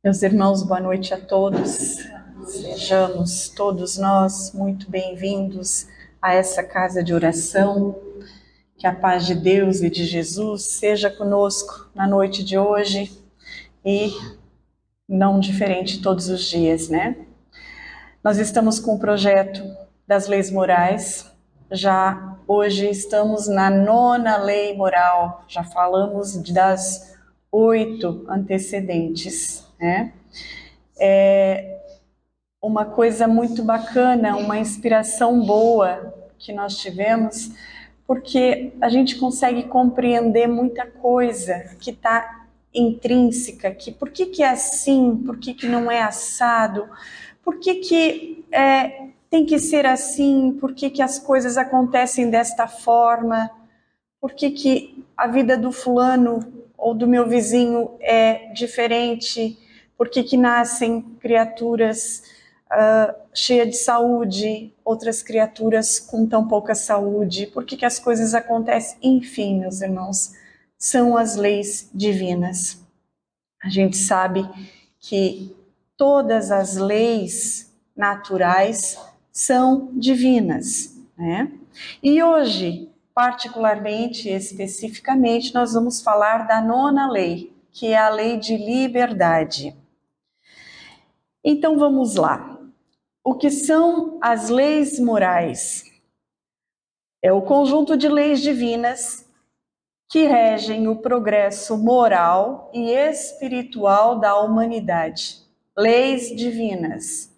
Meus irmãos, boa noite a todos. Sejamos todos nós muito bem-vindos a essa casa de oração. Que a paz de Deus e de Jesus seja conosco na noite de hoje e não diferente todos os dias, né? Nós estamos com o projeto das leis morais. Já hoje estamos na 9ª lei moral. Já falamos das 8 antecedentes, né? Uma coisa muito bacana, uma inspiração boa que nós tivemos, porque a gente consegue compreender muita coisa que está intrínseca, que por que é assim, por que não é assado, por que tem que ser assim, por que as coisas acontecem desta forma, por que a vida do fulano ou do meu vizinho é diferente, por que nascem criaturas cheias de saúde, outras criaturas com tão pouca saúde, por que as coisas acontecem, enfim, meus irmãos, são as leis divinas. A gente sabe que todas as leis naturais são divinas, né? E hoje, particularmente, especificamente, nós vamos falar da 9ª lei, que é a lei de liberdade. Então vamos lá. O que são as leis morais? É o conjunto de leis divinas que regem o progresso moral e espiritual da humanidade. Leis divinas,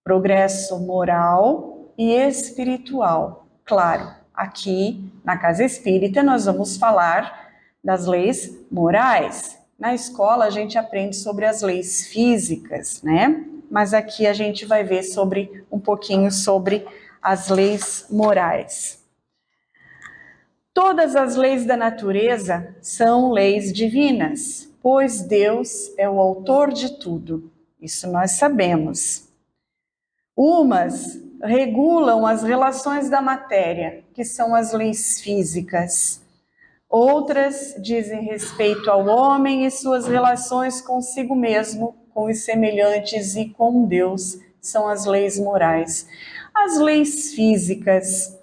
progresso moral e espiritual. Claro, aqui na Casa Espírita nós vamos falar das leis morais. Na escola a gente aprende sobre as leis físicas, né? Mas aqui a gente vai ver um pouquinho sobre as leis morais. Todas as leis da natureza são leis divinas, pois Deus é o autor de tudo. Isso nós sabemos. Umas regulam as relações da matéria, que são as leis físicas. Outras dizem respeito ao homem e suas relações consigo mesmo, com os semelhantes e com Deus, são as leis morais. As leis físicas,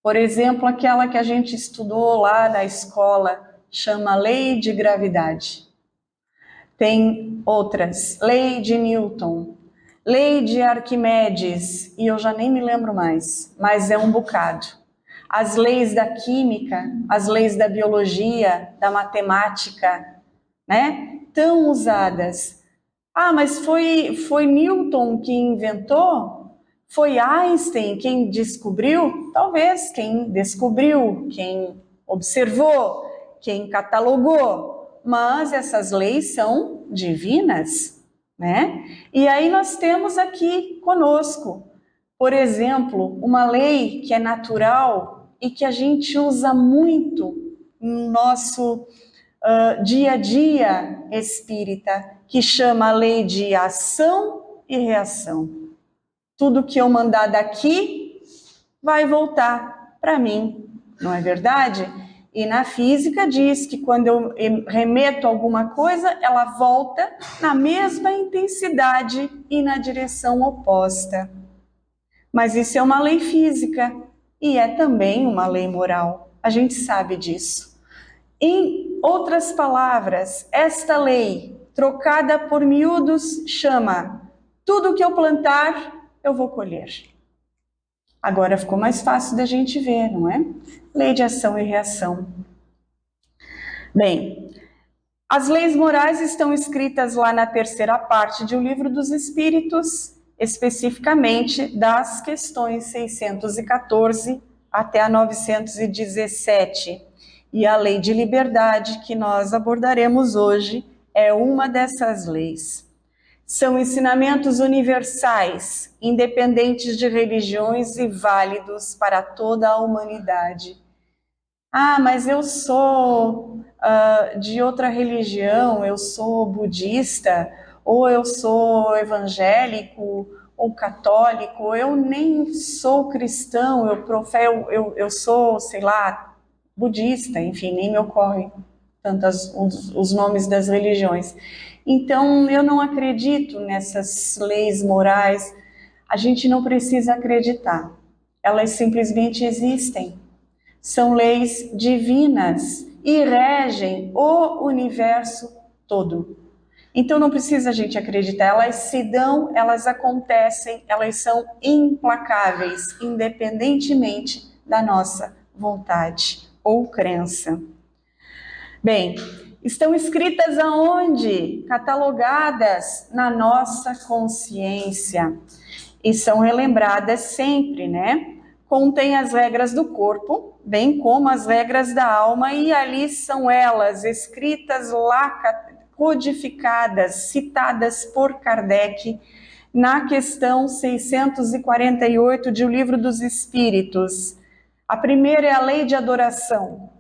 por exemplo, aquela que a gente estudou lá na escola, chama lei de gravidade. Tem outras, lei de Newton, lei de Arquimedes, e eu já nem me lembro mais, mas é um bocado. As leis da química, as leis da biologia, da matemática, né? Tão usadas. Ah, mas foi Newton que inventou? Foi Einstein quem descobriu? Talvez quem descobriu, quem observou, quem catalogou. Mas essas leis são divinas, né? E aí nós temos aqui conosco, por exemplo, uma lei que é natural e que a gente usa muito no nosso dia a dia espírita, que chama a lei de ação e reação. Tudo que eu mandar daqui vai voltar para mim, não é verdade? E na física diz que quando eu remeto alguma coisa, ela volta na mesma intensidade e na direção oposta. Mas isso é uma lei física e é também uma lei moral. A gente sabe disso. Em outras palavras, esta lei, trocada por miúdos, chama: tudo que eu plantar, eu vou colher. Agora ficou mais fácil da gente ver, não é? Lei de ação e reação. Bem, as leis morais estão escritas lá na 3ª parte de O Livro dos Espíritos, especificamente das questões 614 até a 917. E a lei de liberdade que nós abordaremos hoje é uma dessas leis. São ensinamentos universais, independentes de religiões e válidos para toda a humanidade. Ah, mas eu sou de outra religião, eu sou budista, ou eu sou evangélico, ou católico, eu nem sou cristão, eu sou, sei lá, budista, enfim, nem me ocorre tantos os nomes das religiões. Então, eu não acredito nessas leis morais. A gente não precisa acreditar. Elas simplesmente existem. São leis divinas e regem o universo todo. Então não precisa a gente acreditar, elas se dão, elas acontecem, elas são implacáveis, independentemente da nossa vontade ou crença. Bem, estão escritas aonde? Catalogadas na nossa consciência e são relembradas sempre, né? Contém as regras do corpo, bem como as regras da alma, e ali são elas escritas lá, codificadas, citadas por Kardec na questão 648 de O Livro dos Espíritos. A primeira é a lei de adoração,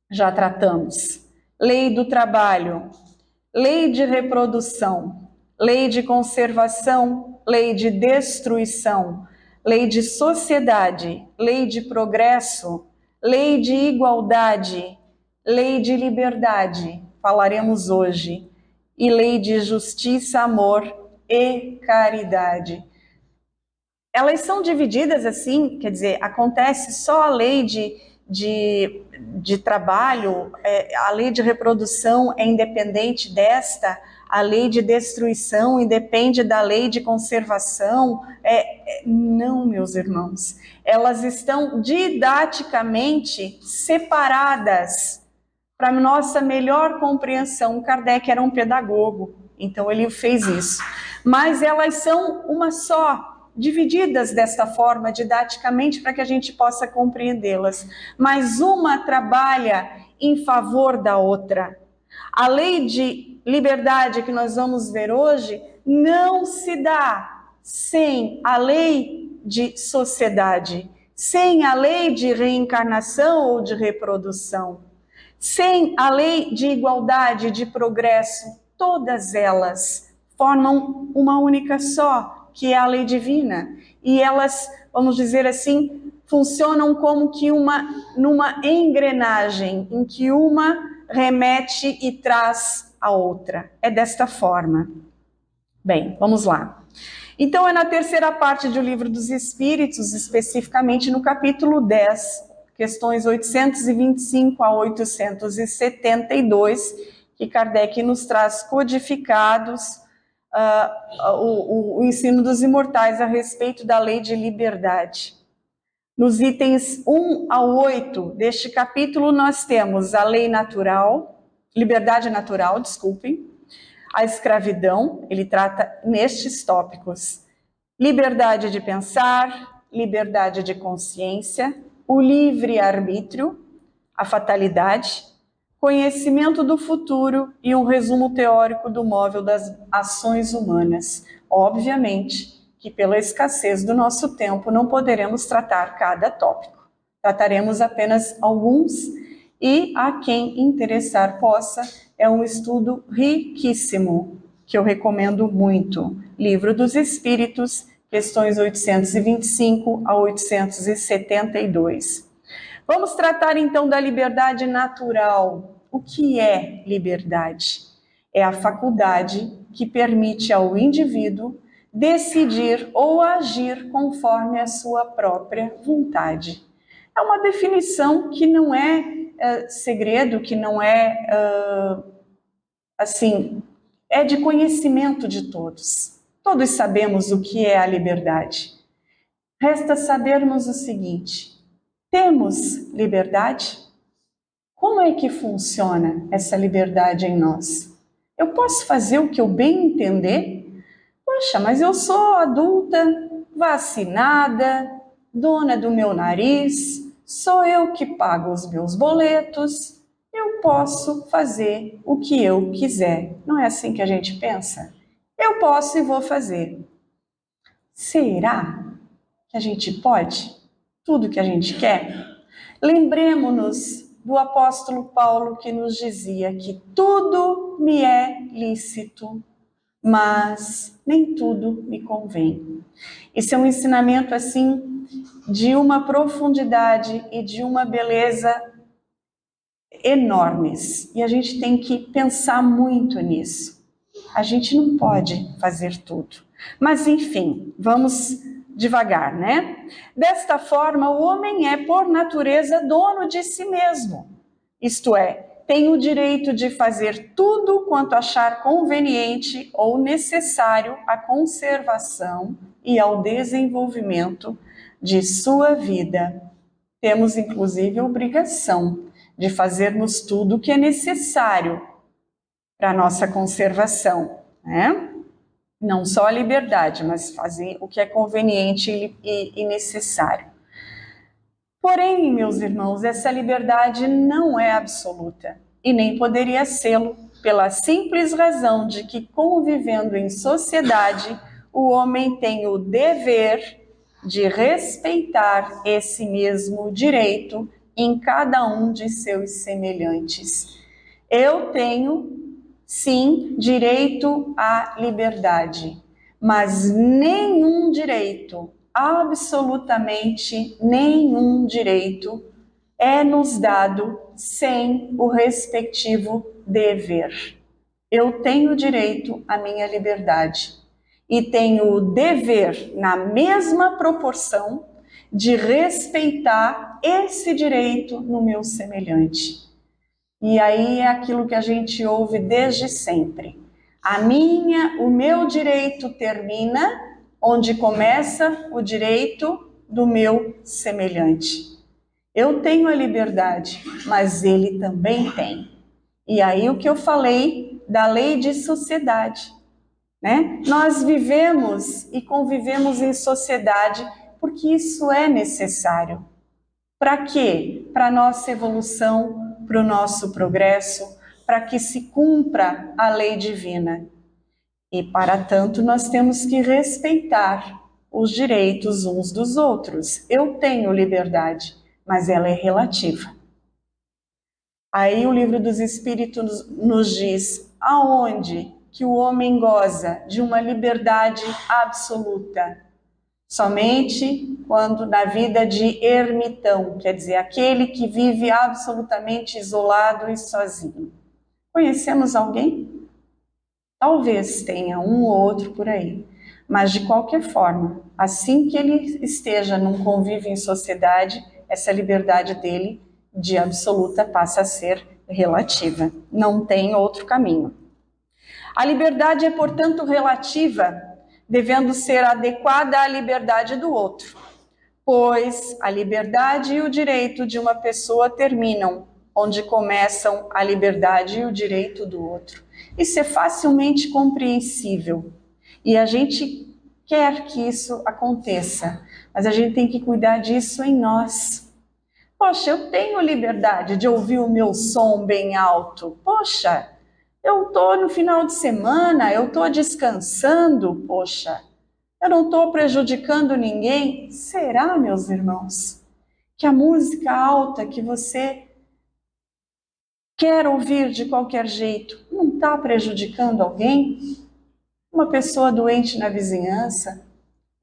já tratamos. Lei do trabalho, lei de reprodução, lei de conservação, lei de destruição, lei de sociedade, lei de progresso, lei de igualdade, lei de liberdade, falaremos hoje, e lei de justiça, amor e caridade. Elas são divididas assim, quer dizer, acontece só a lei de trabalho, a lei de reprodução é independente desta, a lei de destruição independe da lei de conservação. Não, meus irmãos, elas estão didaticamente separadas para nossa melhor compreensão. Kardec era um pedagogo, então ele fez isso. Mas elas são uma só, divididas desta forma, didaticamente, para que a gente possa compreendê-las. Mas uma trabalha em favor da outra. A lei de liberdade que nós vamos ver hoje não se dá sem a lei de sociedade, sem a lei de reencarnação ou de reprodução, sem a lei de igualdade, de progresso. Todas elas formam uma única só, que é a lei divina, e elas, vamos dizer assim, funcionam como que numa engrenagem, em que uma remete e traz a outra. É desta forma. Bem, vamos lá. Então é na terceira parte do Livro dos Espíritos, especificamente no capítulo 10, questões 825 a 872, que Kardec nos traz codificados o ensino dos imortais a respeito da lei de liberdade. Nos itens 1 a 8 deste capítulo, nós temos a lei natural, liberdade natural, desculpem, a escravidão, ele trata nestes tópicos: liberdade de pensar, liberdade de consciência, o livre-arbítrio, a fatalidade, conhecimento do futuro e um resumo teórico do móvel das ações humanas. Obviamente que pela escassez do nosso tempo não poderemos tratar cada tópico. Trataremos apenas alguns e a quem interessar possa, é um estudo riquíssimo, que eu recomendo muito. Livro dos Espíritos, questões 825 a 872. Vamos tratar então da liberdade natural. O que é liberdade? É a faculdade que permite ao indivíduo decidir ou agir conforme a sua própria vontade. É uma definição que não é segredo, que não é assim, é de conhecimento de todos. Todos sabemos o que é a liberdade. Resta sabermos o seguinte: temos liberdade? Como é que funciona essa liberdade em nós? Eu posso fazer o que eu bem entender? Poxa, mas eu sou adulta, vacinada, dona do meu nariz, sou eu que pago os meus boletos, eu posso fazer o que eu quiser. Não é assim que a gente pensa? Eu posso e vou fazer. Será que a gente pode tudo que a gente quer? Lembremos-nos do apóstolo Paulo, que nos dizia que tudo me é lícito, mas nem tudo me convém. Esse é um ensinamento assim de uma profundidade e de uma beleza enormes, e a gente tem que pensar muito nisso. A gente não pode fazer tudo. Mas enfim, vamos devagar, né? Desta forma, o homem é, por natureza, dono de si mesmo. Isto é, tem o direito de fazer tudo quanto achar conveniente ou necessário à conservação e ao desenvolvimento de sua vida. Temos, inclusive, a obrigação de fazermos tudo o que é necessário para a nossa conservação, né? Não só a liberdade, mas fazer o que é conveniente e necessário. Porém, meus irmãos, essa liberdade não é absoluta e nem poderia sê-lo, pela simples razão de que, convivendo em sociedade, o homem tem o dever de respeitar esse mesmo direito em cada um de seus semelhantes. Eu tenho, sim, direito à liberdade, mas nenhum direito, absolutamente nenhum direito, é nos dado sem o respectivo dever. Eu tenho direito à minha liberdade e tenho o dever, na mesma proporção, de respeitar esse direito no meu semelhante. E aí é aquilo que a gente ouve desde sempre. O meu direito termina onde começa o direito do meu semelhante. Eu tenho a liberdade, mas ele também tem. E aí o que eu falei da lei de sociedade, né? Nós vivemos e convivemos em sociedade porque isso é necessário. Para quê? Para a nossa evolução, para o nosso progresso, para que se cumpra a lei divina. E para tanto nós temos que respeitar os direitos uns dos outros. Eu tenho liberdade, mas ela é relativa. Aí o Livro dos Espíritos nos diz aonde que o homem goza de uma liberdade absoluta. Somente quando na vida de ermitão, quer dizer, aquele que vive absolutamente isolado e sozinho. Conhecemos alguém? Talvez tenha um ou outro por aí, mas de qualquer forma, assim que ele esteja num convívio em sociedade, essa liberdade dele de absoluta passa a ser relativa, não tem outro caminho. A liberdade é, portanto, relativa, devendo ser adequada à liberdade do outro, pois a liberdade e o direito de uma pessoa terminam onde começam a liberdade e o direito do outro. Isso é facilmente compreensível e a gente quer que isso aconteça, mas a gente tem que cuidar disso em nós. Poxa, eu tenho liberdade de ouvir o meu som bem alto. Poxa, eu estou no final de semana, eu estou descansando, poxa, eu não estou prejudicando ninguém. Será, meus irmãos, que a música alta que você quer ouvir de qualquer jeito não está prejudicando alguém? Uma pessoa doente na vizinhança,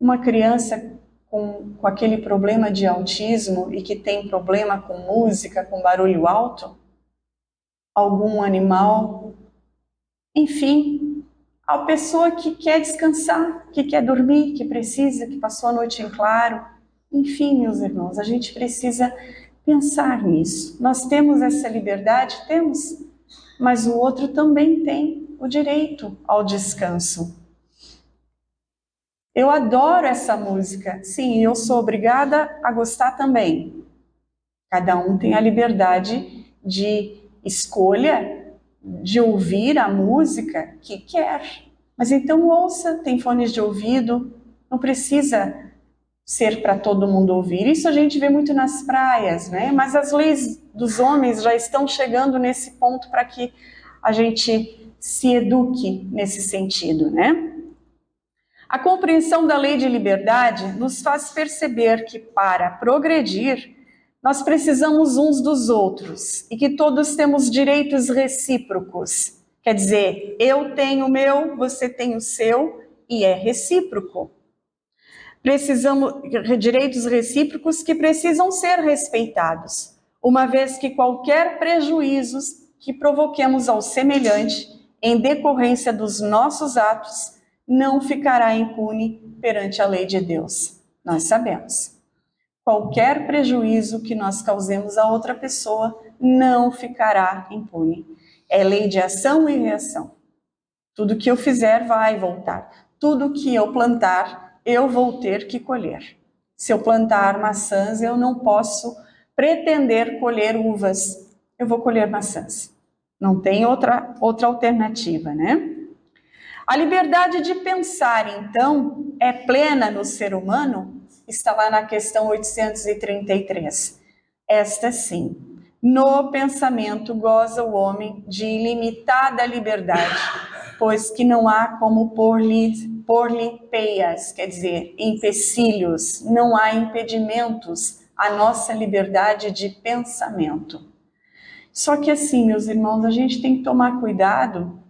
uma criança com aquele problema de autismo e que tem problema com música, com barulho alto? Algum animal? Enfim, a pessoa que quer descansar, que quer dormir, que precisa, que passou a noite em claro. Enfim, meus irmãos, a gente precisa pensar nisso. Nós temos essa liberdade? Temos, mas o outro também tem o direito ao descanso. Eu adoro essa música, sim, eu sou obrigada a gostar também. Cada um tem a liberdade de escolha, de ouvir a música que quer. Mas então ouça, tem fones de ouvido, não precisa ser para todo mundo ouvir. Isso a gente vê muito nas praias, né? Mas as leis dos homens já estão chegando nesse ponto para que a gente se eduque nesse sentido, né? A compreensão da lei de liberdade nos faz perceber que, para progredir, nós precisamos uns dos outros e que todos temos direitos recíprocos. Quer dizer, eu tenho o meu, você tem o seu e é recíproco. Precisamos direitos recíprocos que precisam ser respeitados, uma vez que qualquer prejuízo que provoquemos ao semelhante em decorrência dos nossos atos, não ficará impune perante a lei de Deus. Nós sabemos. Qualquer prejuízo que nós causemos a outra pessoa não ficará impune. É lei de ação e reação. Tudo que eu fizer vai voltar. Tudo que eu plantar, eu vou ter que colher. Se eu plantar maçãs, eu não posso pretender colher uvas. Eu vou colher maçãs. Não tem outra alternativa, né? A liberdade de pensar, então, é plena no ser humano? Está lá na questão 833. Esta sim. No pensamento goza o homem de ilimitada liberdade, pois que não há como pôr-lhe peias, quer dizer, empecilhos, não há impedimentos à nossa liberdade de pensamento. Só que assim, meus irmãos, a gente tem que tomar cuidado,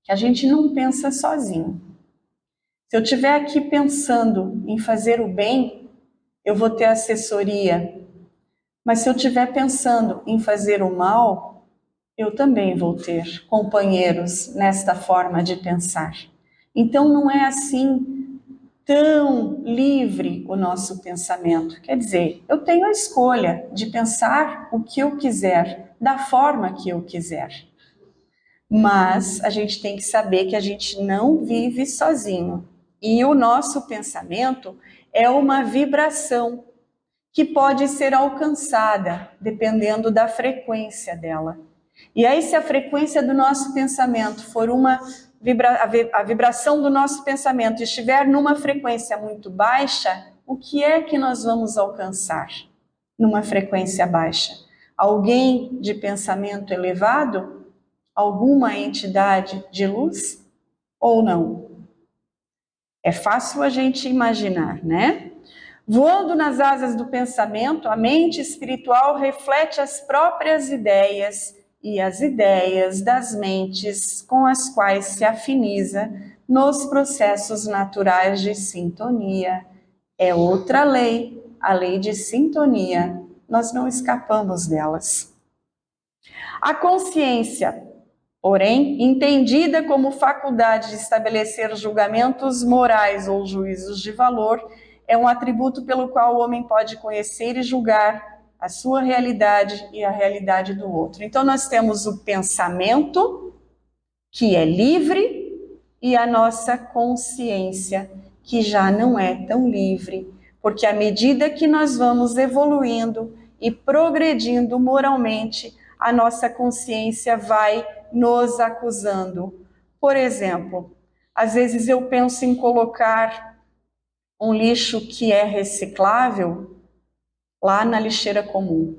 que a gente não pensa sozinho. Se eu estiver aqui pensando em fazer o bem, eu vou ter assessoria. Mas se eu estiver pensando em fazer o mal, eu também vou ter companheiros nesta forma de pensar. Então não é assim tão livre o nosso pensamento. Quer dizer, eu tenho a escolha de pensar o que eu quiser, da forma que eu quiser. Mas a gente tem que saber que a gente não vive sozinho. E o nosso pensamento é uma vibração que pode ser alcançada dependendo da frequência dela. E aí, se a frequência do nosso pensamento for a vibração do nosso pensamento estiver numa frequência muito baixa, o que é que nós vamos alcançar numa frequência baixa? Alguém de pensamento elevado? Alguma entidade de luz? Ou não? É fácil a gente imaginar, né? Voando nas asas do pensamento, a mente espiritual reflete as próprias ideias e as ideias das mentes com as quais se afiniza nos processos naturais de sintonia. É outra lei, a lei de sintonia. Nós não escapamos delas. A consciência, porém, entendida como faculdade de estabelecer julgamentos morais ou juízos de valor, é um atributo pelo qual o homem pode conhecer e julgar a sua realidade e a realidade do outro. Então nós temos o pensamento, que é livre, e a nossa consciência, que já não é tão livre, porque à medida que nós vamos evoluindo e progredindo moralmente, a nossa consciência vai nos acusando. Por exemplo, às vezes eu penso em colocar um lixo que é reciclável lá na lixeira comum.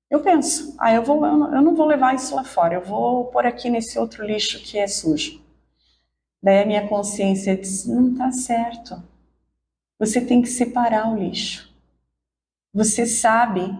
Eu penso, eu não vou levar isso lá fora, eu vou pôr aqui nesse outro lixo que é sujo. Daí a minha consciência diz, não está certo. Você tem que separar o lixo. Você sabe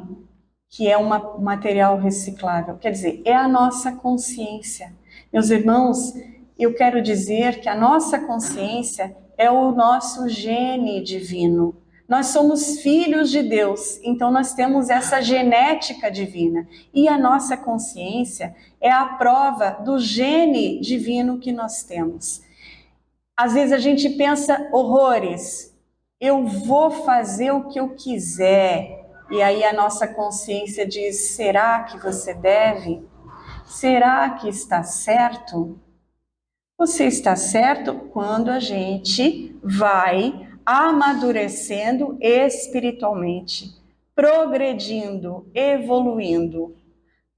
que é um material reciclável. Quer dizer, é a nossa consciência. Meus irmãos, eu quero dizer que a nossa consciência é o nosso gene divino. Nós somos filhos de Deus, então nós temos essa genética divina. E a nossa consciência é a prova do gene divino que nós temos. Às vezes a gente pensa horrores, eu vou fazer o que eu quiser. E aí a nossa consciência diz, será que você deve? Será que está certo? Você está certo quando a gente vai amadurecendo espiritualmente, progredindo, evoluindo.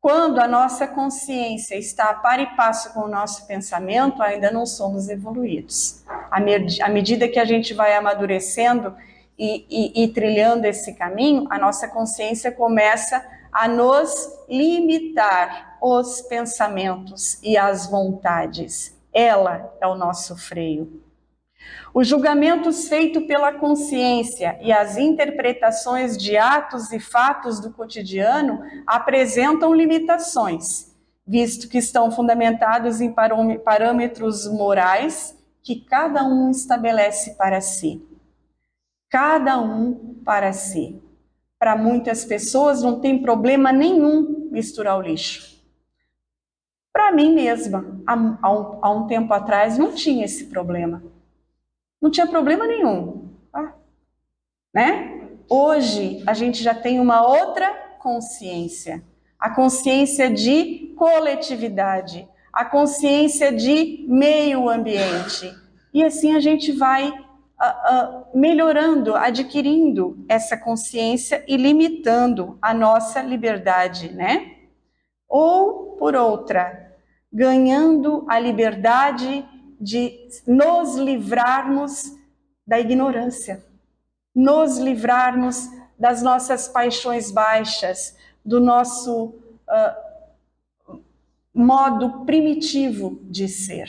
Quando a nossa consciência está a par e passo com o nosso pensamento, ainda não somos evoluídos. À medida que a gente vai amadurecendo e trilhando esse caminho, a nossa consciência começa a nos limitar os pensamentos e as vontades. Ela é o nosso freio. Os julgamentos feitos pela consciência e as interpretações de atos e fatos do cotidiano apresentam limitações, visto que estão fundamentados em parâmetros morais que cada um estabelece para si. Cada um para si. Para muitas pessoas não tem problema nenhum misturar o lixo. Para para mim mesma, há um tempo atrás, não tinha esse problema. Não tinha problema nenhum. Tá? Né? Hoje, a gente já tem uma outra consciência. A consciência de coletividade. A consciência de meio ambiente. E assim a gente vai melhorando, adquirindo essa consciência e limitando a nossa liberdade, né? Ou, por outra, ganhando a liberdade de nos livrarmos da ignorância, nos livrarmos das nossas paixões baixas, do nosso modo primitivo de ser.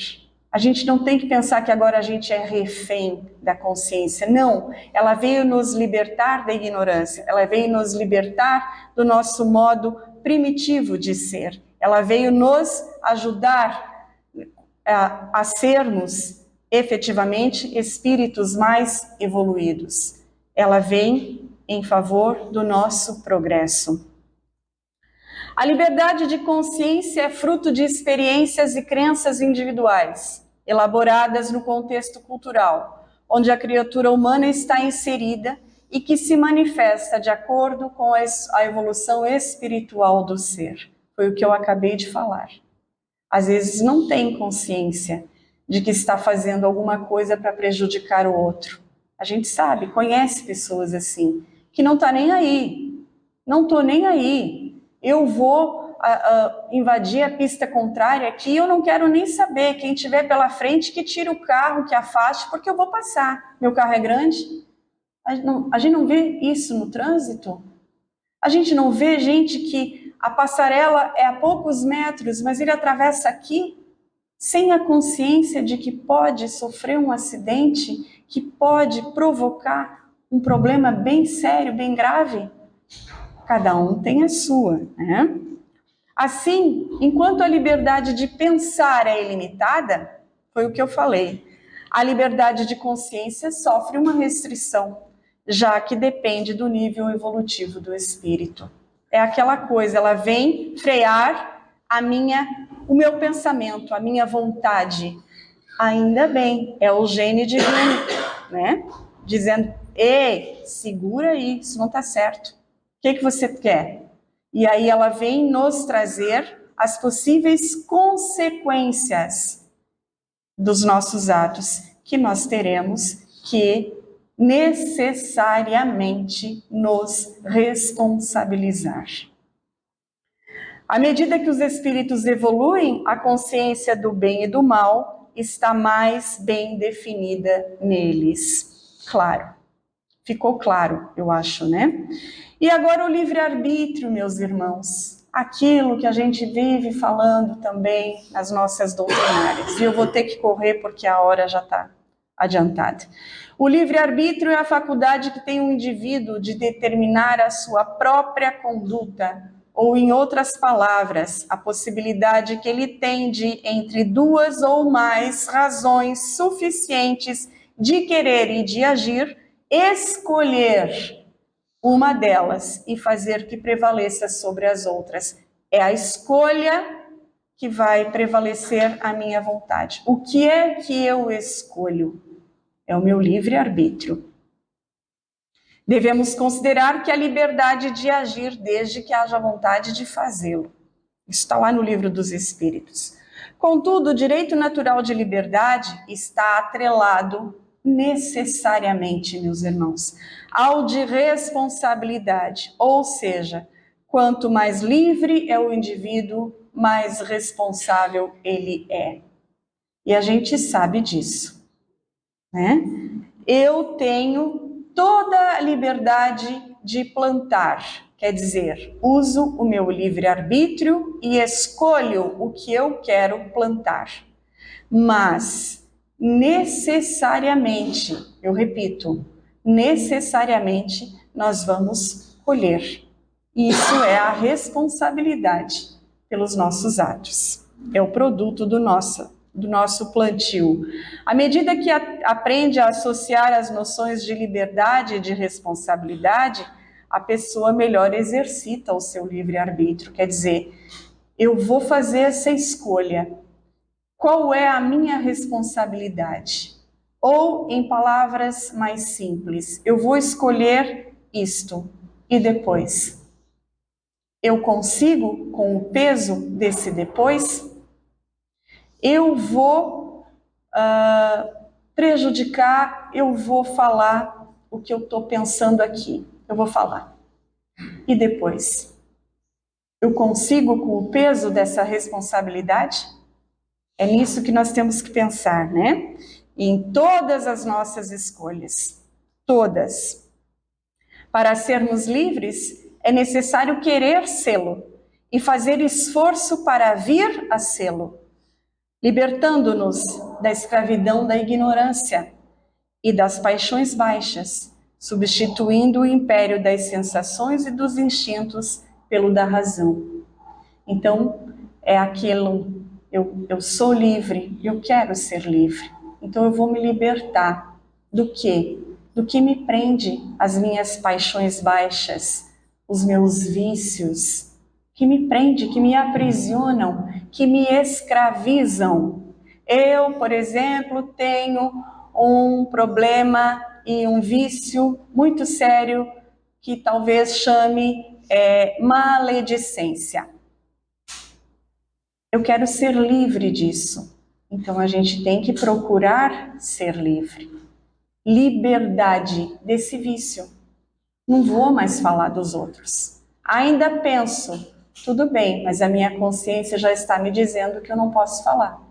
A gente não tem que pensar que agora a gente é refém da consciência. Não, ela veio nos libertar da ignorância, ela veio nos libertar do nosso modo primitivo de ser. Ela veio nos ajudar a sermos efetivamente espíritos mais evoluídos. Ela vem em favor do nosso progresso. A liberdade de consciência é fruto de experiências e crenças individuais, elaboradas no contexto cultural, onde a criatura humana está inserida e que se manifesta de acordo com a evolução espiritual do ser. Foi o que eu acabei de falar. Às vezes não tem consciência de que está fazendo alguma coisa para prejudicar o outro. A gente sabe, conhece pessoas assim, que não está nem aí. Não estou nem aí. Eu vou invadir a pista contrária aqui, eu não quero nem saber. Quem tiver pela frente, que tire o carro, que afaste, porque eu vou passar. Meu carro é grande. A gente não vê isso no trânsito? A gente não vê gente que a passarela é a poucos metros, mas ele atravessa aqui sem a consciência de que pode sofrer um acidente, que pode provocar um problema bem sério, bem grave? Cada um tem a sua, né? Assim, enquanto a liberdade de pensar é ilimitada, foi o que eu falei, a liberdade de consciência sofre uma restrição, já que depende do nível evolutivo do espírito. É aquela coisa, ela vem frear o meu pensamento, a minha vontade. Ainda bem, é o gene divino, né? Dizendo, ei, segura aí, isso não está certo. O que você quer? E aí ela vem nos trazer as possíveis consequências dos nossos atos, que nós teremos que necessariamente nos responsabilizar. À medida que os espíritos evoluem, a consciência do bem e do mal está mais bem definida neles. Claro. Ficou claro, eu acho, né? E agora o livre-arbítrio, meus irmãos. Aquilo que a gente vive falando também nas nossas doutrinárias. E eu vou ter que correr porque a hora já está adiantada. O livre-arbítrio é a faculdade que tem um indivíduo de determinar a sua própria conduta, ou em outras palavras, a possibilidade que ele tem de, entre duas ou mais razões suficientes de querer e de agir, escolher uma delas e fazer que prevaleça sobre as outras. É a escolha que vai prevalecer a minha vontade. O que é que eu escolho? É o meu livre-arbítrio. Devemos considerar que a liberdade de agir desde que haja vontade de fazê-lo. Isso está lá no Livro dos Espíritos. Contudo, o direito natural de liberdade está atrelado necessariamente, meus irmãos, ao de responsabilidade, ou seja, quanto mais livre é o indivíduo, mais responsável ele é. E a gente sabe disso, né? Eu tenho toda a liberdade de plantar, quer dizer, uso o meu livre-arbítrio e escolho o que eu quero plantar. Mas, necessariamente, eu repito, necessariamente nós vamos colher. Isso é a responsabilidade pelos nossos atos. É o produto do nosso plantio. À medida que aprende a associar as noções de liberdade e de responsabilidade, a pessoa melhor exercita o seu livre-arbítrio. Quer dizer, eu vou fazer essa escolha. Qual é a minha responsabilidade? Ou, em palavras mais simples, eu vou escolher isto e depois? Eu consigo com o peso desse depois? Eu vou prejudicar, eu vou falar o que eu estou pensando aqui. Eu vou falar. E depois? Eu consigo com o peso dessa responsabilidade? É nisso que nós temos que pensar, né? Em todas as nossas escolhas. Todas. Para sermos livres, é necessário querer sê-lo e fazer esforço para vir a sê-lo, libertando-nos da escravidão da ignorância e das paixões baixas, substituindo o império das sensações e dos instintos pelo da razão. Então, é aquilo, eu sou livre, eu quero ser livre. Então eu vou me libertar do quê? Do que me prende as minhas paixões baixas, os meus vícios, que me prende, que me aprisionam, que me escravizam. Eu, por exemplo, tenho um problema e um vício muito sério que talvez chame maledicência. Eu quero ser livre disso. Então a gente tem que procurar ser livre. Liberdade desse vício. Não vou mais falar dos outros. Ainda penso, tudo bem, mas a minha consciência já está me dizendo que eu não posso falar,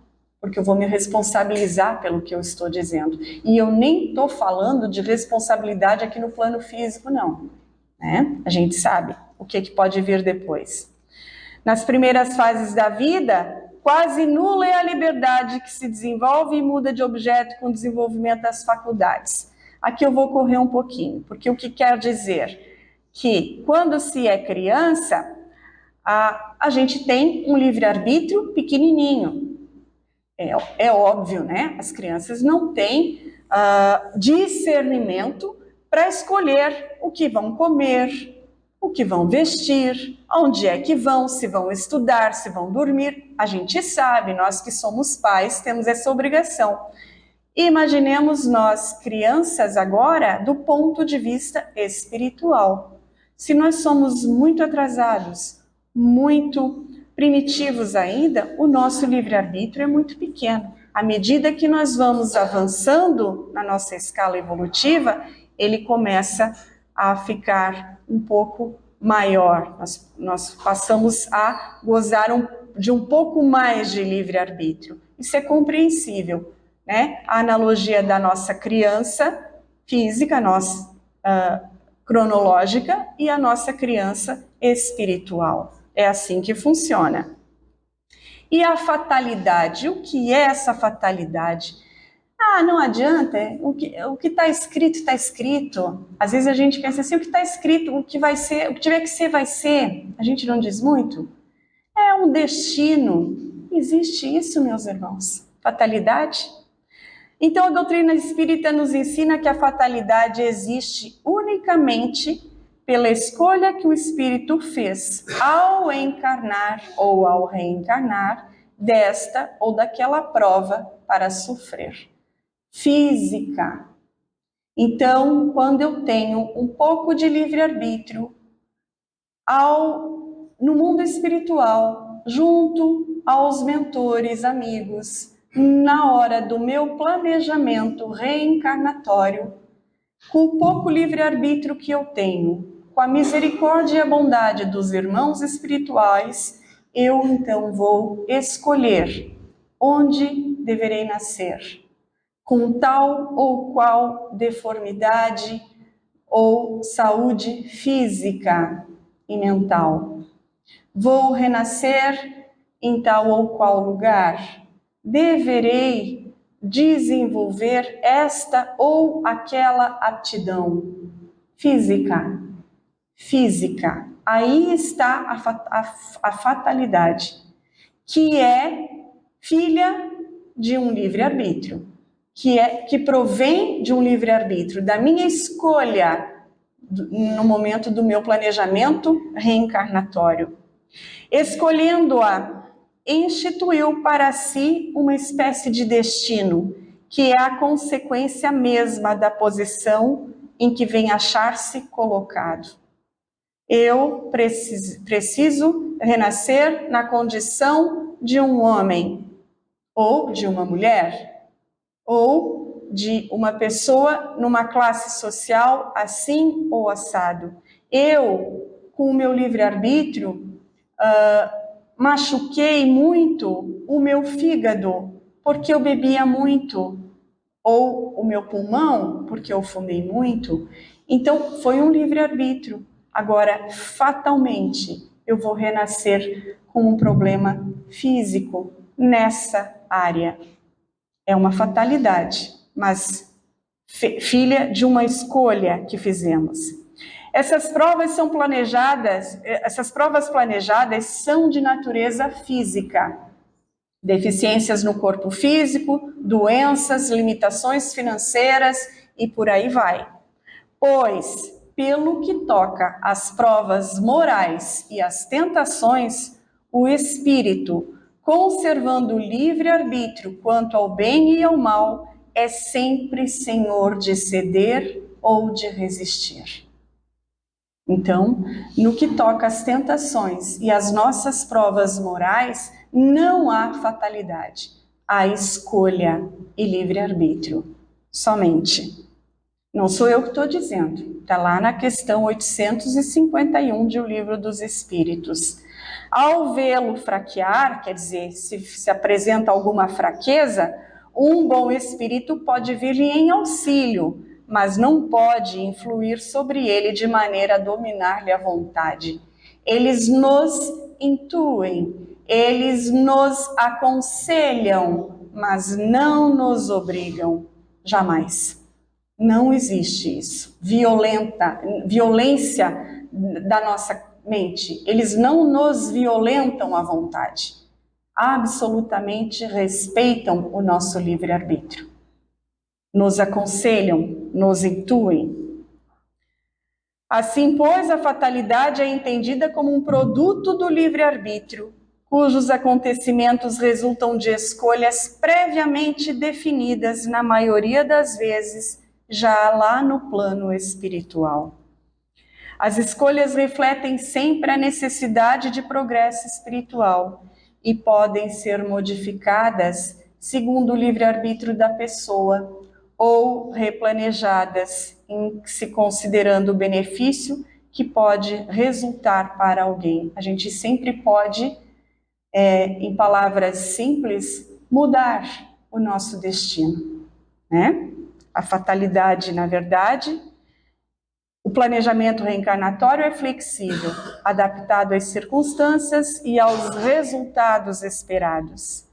porque eu vou me responsabilizar pelo que eu estou dizendo. E eu nem estou falando de responsabilidade aqui no plano físico, não. Né? A gente sabe o que pode vir depois. Nas primeiras fases da vida, quase nula é a liberdade que se desenvolve e muda de objeto com o desenvolvimento das faculdades. Aqui eu vou correr um pouquinho, porque o que quer dizer? Que quando se é criança, a gente tem um livre-arbítrio pequenininho. É óbvio, né? As crianças não têm discernimento para escolher o que vão comer, o que vão vestir, onde é que vão, se vão estudar, se vão dormir. A gente sabe, nós que somos pais temos essa obrigação. Imaginemos nós, crianças, agora, do ponto de vista espiritual. Se nós somos muito atrasados, muito primitivos ainda, o nosso livre-arbítrio é muito pequeno. À medida que nós vamos avançando na nossa escala evolutiva, ele começa a ficar um pouco maior. Nós passamos a gozar de um pouco mais de livre-arbítrio. Isso é compreensível, né? A analogia da nossa criança física, nossa cronológica, e a nossa criança espiritual. É assim que funciona. E a fatalidade? O que é essa fatalidade? Não adianta, o que está escrito, está escrito. Às vezes a gente pensa assim, o que está escrito, o que vai ser, o que tiver que ser, vai ser. A gente não diz muito? É um destino. Existe isso, meus irmãos? Fatalidade? Então a doutrina espírita nos ensina que a fatalidade existe unicamente pela escolha que o espírito fez ao encarnar ou ao reencarnar desta ou daquela prova para sofrer. Física. Então, quando eu tenho um pouco de livre-arbítrio no mundo espiritual, junto aos mentores, amigos, na hora do meu planejamento reencarnatório, com o pouco livre-arbítrio que eu tenho, com a misericórdia e a bondade dos irmãos espirituais, eu então vou escolher onde deverei nascer, com tal ou qual deformidade ou saúde física e mental. Vou renascer em tal ou qual lugar. Deverei desenvolver esta ou aquela aptidão física. Física. Aí está a fatalidade, que é filha de um livre-arbítrio, que provém de um livre-arbítrio, da minha escolha no momento do meu planejamento reencarnatório. Escolhendo-a, instituiu para si uma espécie de destino, que é a consequência mesma da posição em que vem achar-se colocado. Eu preciso renascer na condição de um homem, ou de uma mulher, ou de uma pessoa numa classe social assim ou assado. Eu, com o meu livre-arbítrio, machuquei muito o meu fígado, porque eu bebia muito, ou o meu pulmão, porque eu fumei muito. Então, foi um livre-arbítrio. Agora, fatalmente, eu vou renascer com um problema físico nessa área. É uma fatalidade, mas filha de uma escolha que fizemos. Essas provas planejadas são de natureza física. Deficiências no corpo físico, doenças, limitações financeiras e por aí vai. Pois, pelo que toca às provas morais e às tentações, o espírito, conservando o livre-arbítrio quanto ao bem e ao mal, é sempre senhor de ceder ou de resistir. Então, no que toca às tentações e às nossas provas morais, não há fatalidade, há escolha e livre-arbítrio, somente. Não sou eu que estou dizendo, está lá na questão 851 de O Livro dos Espíritos. Ao vê-lo fraquear, quer dizer, se apresenta alguma fraqueza, um bom espírito pode vir-lhe em auxílio, mas não pode influir sobre ele de maneira a dominar-lhe a vontade. Eles nos intuem, eles nos aconselham, mas não nos obrigam, jamais. Não existe isso. Violência da nossa mente. Eles não nos violentam à vontade. Absolutamente respeitam o nosso livre-arbítrio. Nos aconselham, nos intuem. Assim, pois, a fatalidade é entendida como um produto do livre-arbítrio, cujos acontecimentos resultam de escolhas previamente definidas, na maioria das vezes, já lá no plano espiritual. As escolhas refletem sempre a necessidade de progresso espiritual e podem ser modificadas segundo o livre-arbítrio da pessoa ou replanejadas, se considerando o benefício que pode resultar para alguém. A gente sempre pode, em palavras simples, mudar o nosso destino, né? A fatalidade, na verdade, o planejamento reencarnatório é flexível, adaptado às circunstâncias e aos resultados esperados.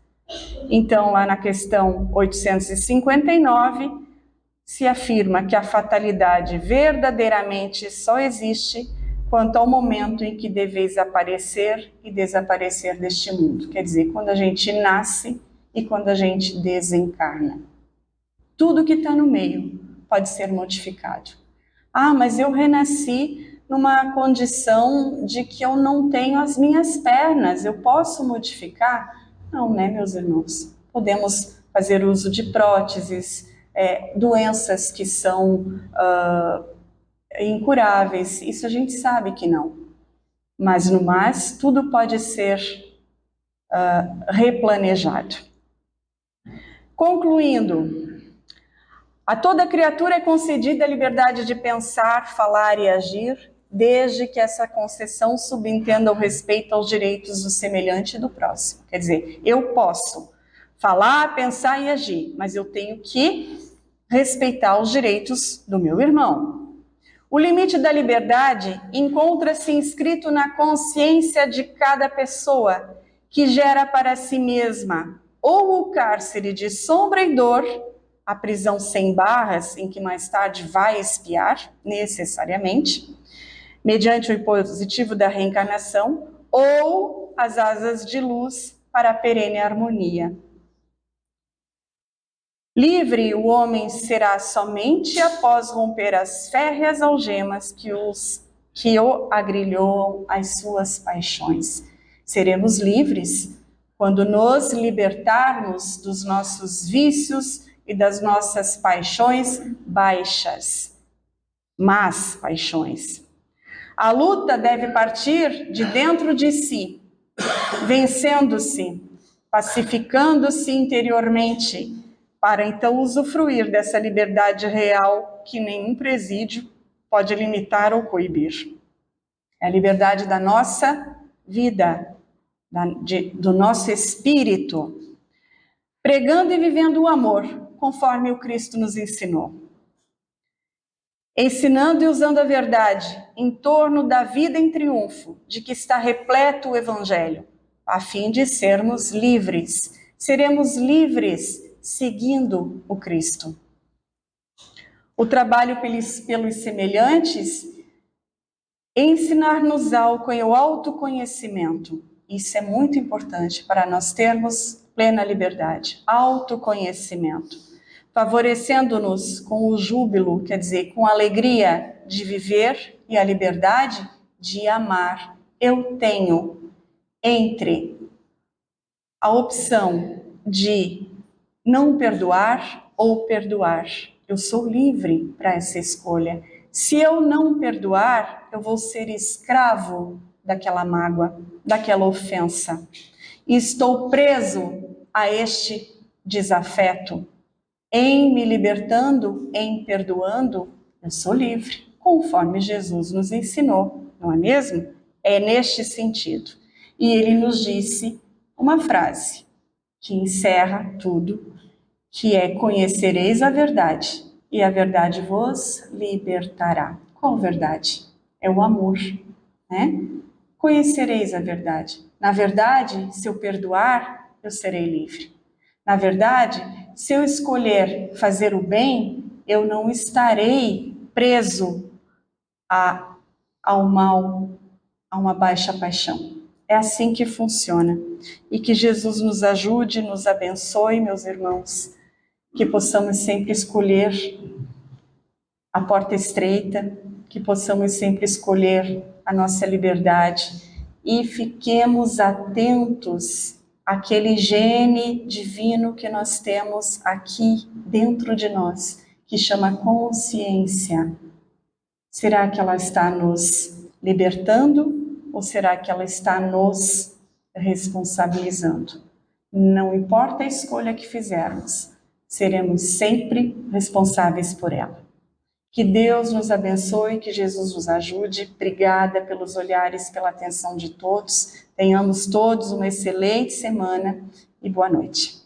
Então, lá na questão 859, se afirma que a fatalidade verdadeiramente só existe quanto ao momento em que deveis aparecer e desaparecer deste mundo. Quer dizer, quando a gente nasce e quando a gente desencarna. Tudo que está no meio pode ser modificado. Ah, mas eu renasci numa condição de que eu não tenho as minhas pernas, eu posso modificar? Não, né, meus irmãos? Podemos fazer uso de próteses, doenças que são incuráveis, isso a gente sabe que não. Mas no mais, tudo pode ser replanejado. Concluindo, a toda criatura é concedida a liberdade de pensar, falar e agir, desde que essa concessão subentenda o respeito aos direitos do semelhante e do próximo. Quer dizer, eu posso falar, pensar e agir, mas eu tenho que respeitar os direitos do meu irmão. O limite da liberdade encontra-se inscrito na consciência de cada pessoa, que gera para si mesma ou o cárcere de sombra e dor, a prisão sem barras, em que mais tarde vai expiar, necessariamente, mediante o impositivo da reencarnação, ou as asas de luz para a perene harmonia. Livre o homem será somente após romper as férreas algemas que os que o agrilhoam as suas paixões. Seremos livres quando nos libertarmos dos nossos vícios e das nossas paixões baixas, más paixões. A luta deve partir de dentro de si, vencendo-se, pacificando-se interiormente, para então usufruir dessa liberdade real que nenhum presídio pode limitar ou coibir. É a liberdade da nossa vida, do nosso espírito, pregando e vivendo o amor, conforme o Cristo nos ensinou. Ensinando e usando a verdade em torno da vida em triunfo, de que está repleto o Evangelho, a fim de sermos livres. Seremos livres seguindo o Cristo. O trabalho pelos semelhantes, ensinar-nos o autoconhecimento. Isso é muito importante para nós termos plena liberdade. Autoconhecimento. Favorecendo-nos com o júbilo, quer dizer, com a alegria de viver e a liberdade de amar. Eu tenho entre a opção de não perdoar ou perdoar. Eu sou livre para essa escolha. Se eu não perdoar, eu vou ser escravo daquela mágoa, daquela ofensa. E estou preso a este desafeto. Em me libertando, em perdoando, eu sou livre, conforme Jesus nos ensinou, não é mesmo? É neste sentido. E ele nos disse uma frase que encerra tudo, que é: conhecereis a verdade, e a verdade vos libertará. Qual verdade? É o amor, né? Conhecereis a verdade. Na verdade, se eu perdoar, eu serei livre. Na verdade, se eu escolher fazer o bem, eu não estarei preso ao mal, a uma baixa paixão. É assim que funciona. E que Jesus nos ajude, nos abençoe, meus irmãos, que possamos sempre escolher a porta estreita, que possamos sempre escolher a nossa liberdade e fiquemos atentos àquele gene divino que nós temos aqui dentro de nós, que chama consciência. Será que ela está nos libertando ou será que ela está nos responsabilizando? Não importa a escolha que fizermos, seremos sempre responsáveis por ela. Que Deus nos abençoe, que Jesus nos ajude. Obrigada pelos olhares, pela atenção de todos. Tenhamos todos uma excelente semana e boa noite.